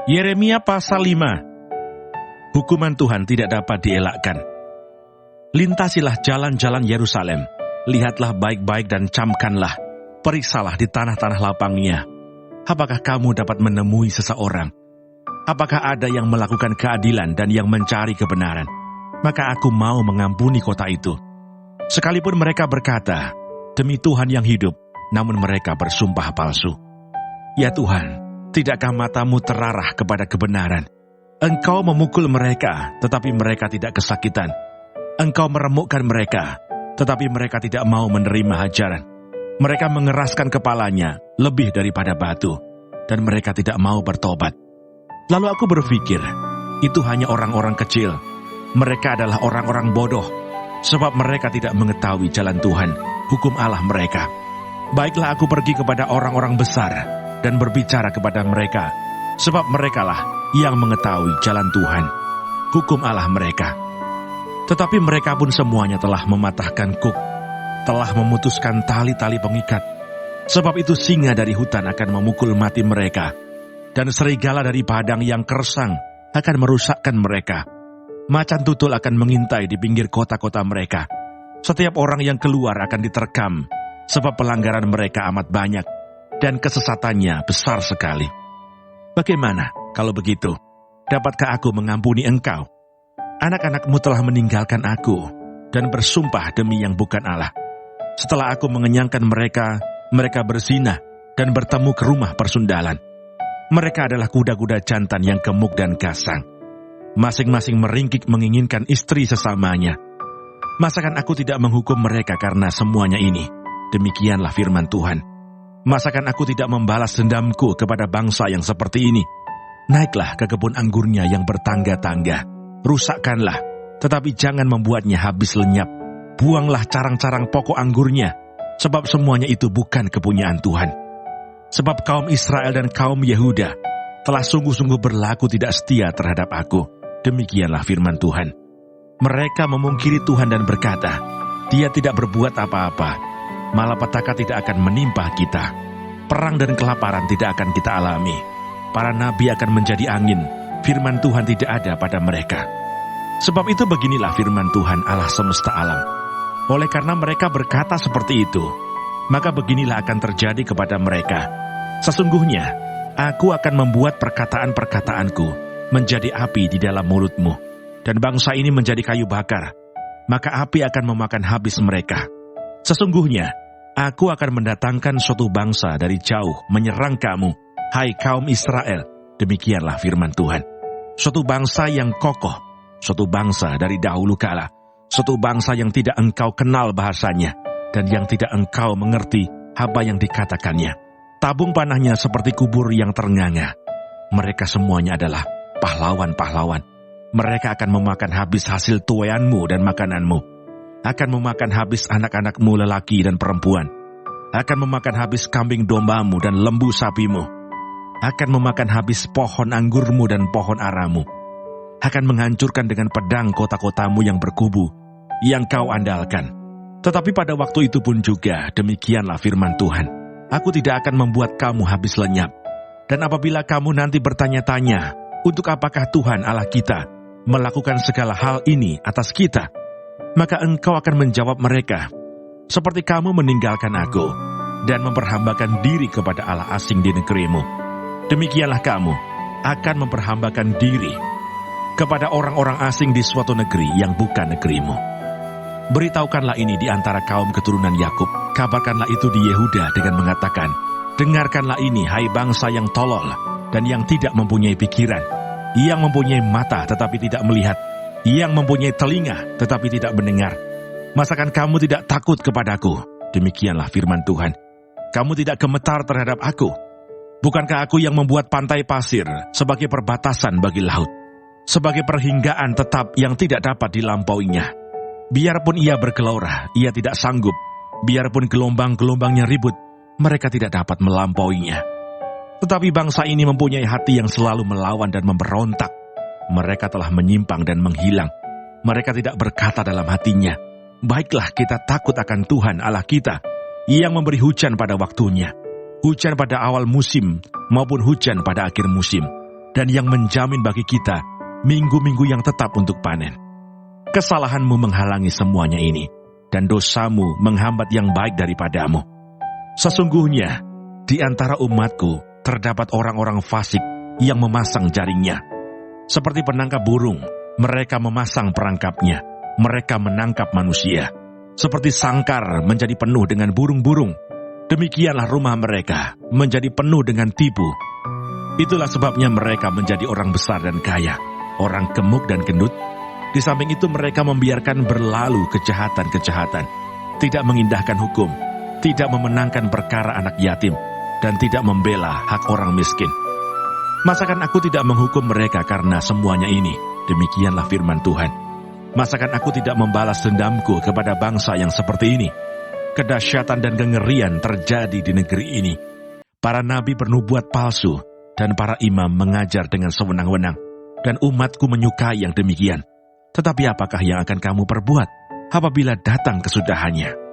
Yeremia pasal 5. Hukuman Tuhan tidak dapat dielakkan. Lintasilah jalan-jalan Yerusalem, lihatlah baik-baik dan camkanlah, periksalah di tanah-tanah lapangnya. Apakah kamu dapat menemui seseorang? Apakah ada yang melakukan keadilan dan yang mencari kebenaran? Maka aku mau mengampuni kota itu. Sekalipun mereka berkata, demi Tuhan yang hidup, namun mereka bersumpah palsu. Ya Tuhan, tidakkah matamu terarah kepada kebenaran? Engkau memukul mereka, tetapi mereka tidak kesakitan. Engkau meremukkan mereka, tetapi mereka tidak mau menerima hajaran. Mereka mengeraskan kepalanya lebih daripada batu, dan mereka tidak mau bertobat. Lalu aku berpikir, itu hanya orang-orang kecil. Mereka adalah orang-orang bodoh, sebab mereka tidak mengetahui jalan Tuhan, hukum Allah mereka. Baiklah aku pergi kepada orang-orang besar, dan berbicara kepada mereka, sebab merekalah yang mengetahui jalan Tuhan, hukum Allah mereka. Tetapi mereka pun semuanya telah mematahkan kuk, telah memutuskan tali-tali pengikat. Sebab itu singa dari hutan akan memukul mati mereka, dan serigala dari padang yang kersang akan merusakkan mereka. Macan tutul akan mengintai di pinggir kota-kota mereka. Setiap orang yang keluar akan diterkam, sebab pelanggaran mereka amat banyak, dan kesesatannya besar sekali. Bagaimana kalau begitu? Dapatkah aku mengampuni engkau? Anak-anakmu telah meninggalkan aku dan bersumpah demi yang bukan Allah. Setelah aku mengenyangkan mereka, mereka berzina dan bertemu ke rumah persundalan. Mereka adalah kuda-kuda jantan yang gemuk dan gasang. Masing-masing meringkik menginginkan istri sesamanya. Masakan aku tidak menghukum mereka karena semuanya ini? Demikianlah firman Tuhan. Masakan aku tidak membalas dendamku kepada bangsa yang seperti ini? Naiklah ke kebun anggurnya yang bertangga-tangga. Rusakkanlah, tetapi jangan membuatnya habis lenyap. Buanglah carang-carang pokok anggurnya, sebab semuanya itu bukan kepunyaan Tuhan. Sebab kaum Israel dan kaum Yehuda telah sungguh-sungguh berlaku tidak setia terhadap aku. Demikianlah firman Tuhan. Mereka memungkiri Tuhan dan berkata, Dia tidak berbuat apa-apa. Malapetaka tidak akan menimpa kita. Perang dan kelaparan tidak akan kita alami. Para nabi akan menjadi angin. Firman Tuhan tidak ada pada mereka. Sebab itu beginilah firman Tuhan Allah semesta alam. Oleh karena mereka berkata seperti itu, maka beginilah akan terjadi kepada mereka. Sesungguhnya, aku akan membuat perkataan-perkataanku menjadi api di dalam mulutmu, dan bangsa ini menjadi kayu bakar. Maka api akan memakan habis mereka. Sesungguhnya, aku akan mendatangkan suatu bangsa dari jauh menyerang kamu, hai kaum Israel. Demikianlah firman Tuhan. Suatu bangsa yang kokoh, suatu bangsa dari dahulu kala, suatu bangsa yang tidak engkau kenal bahasanya, dan yang tidak engkau mengerti apa yang dikatakannya. Tabung panahnya seperti kubur yang ternganga. Mereka semuanya adalah pahlawan-pahlawan. Mereka akan memakan habis hasil tuaianmu dan makananmu. Akan memakan habis anak-anakmu lelaki dan perempuan. Akan memakan habis kambing dombamu dan lembu sapimu. Akan memakan habis pohon anggurmu dan pohon aramu. Akan menghancurkan dengan pedang kota-kotamu yang berkubu, yang kau andalkan. Tetapi pada waktu itu pun juga demikianlah firman Tuhan. Aku tidak akan membuat kamu habis lenyap. Dan apabila kamu nanti bertanya-tanya, untuk apakah Tuhan Allah kita melakukan segala hal ini atas kita? Maka engkau akan menjawab mereka, seperti kamu meninggalkan aku dan memperhambakan diri kepada Allah asing di negerimu. Demikianlah kamu akan memperhambakan diri kepada orang-orang asing di suatu negeri yang bukan negerimu. Beritahukanlah ini di antara kaum keturunan Yakub. Kabarkanlah itu di Yehuda dengan mengatakan, dengarkanlah ini hai bangsa yang tolol dan yang tidak mempunyai pikiran, yang mempunyai mata tetapi tidak melihat, yang mempunyai telinga tetapi tidak mendengar. Masakan kamu tidak takut kepadaku? Demikianlah firman Tuhan. Kamu tidak gemetar terhadap aku? Bukankah aku yang membuat pantai pasir sebagai perbatasan bagi laut, sebagai perhinggaan tetap yang tidak dapat dilampauinya? Biarpun ia bergelora, ia tidak sanggup. Biarpun gelombang-gelombangnya ribut, mereka tidak dapat melampauinya. Tetapi bangsa ini mempunyai hati yang selalu melawan dan memberontak. Mereka telah menyimpang dan menghilang. Mereka tidak berkata dalam hatinya, baiklah kita takut akan Tuhan Allah kita, yang memberi hujan pada waktunya, hujan pada awal musim maupun hujan pada akhir musim. dan yang menjamin bagi kita minggu-minggu yang tetap untuk panen. Kesalahanmu menghalangi semuanya ini, dan dosamu menghambat yang baik daripadamu. Sesungguhnya, di antara umatku terdapat orang-orang fasik yang memasang jaringnya. Seperti penangkap burung, mereka memasang perangkapnya. Mereka menangkap manusia. Seperti sangkar menjadi penuh dengan burung-burung, demikianlah rumah mereka menjadi penuh dengan tipu. Itulah sebabnya mereka menjadi orang besar dan kaya, orang gemuk dan gendut. Di samping itu mereka membiarkan berlalu kejahatan-kejahatan, tidak mengindahkan hukum, tidak memenangkan perkara anak yatim, dan tidak membela hak orang miskin. Masakan aku tidak menghukum mereka karena semuanya ini? Demikianlah firman Tuhan. Masakan aku tidak membalas dendamku kepada bangsa yang seperti ini? Kedahsyatan dan kengerian terjadi di negeri ini. Para nabi bernubuat palsu, dan para imam mengajar dengan sewenang-wenang, dan umatku menyukai yang demikian. Tetapi apakah yang akan kamu perbuat apabila datang kesudahannya?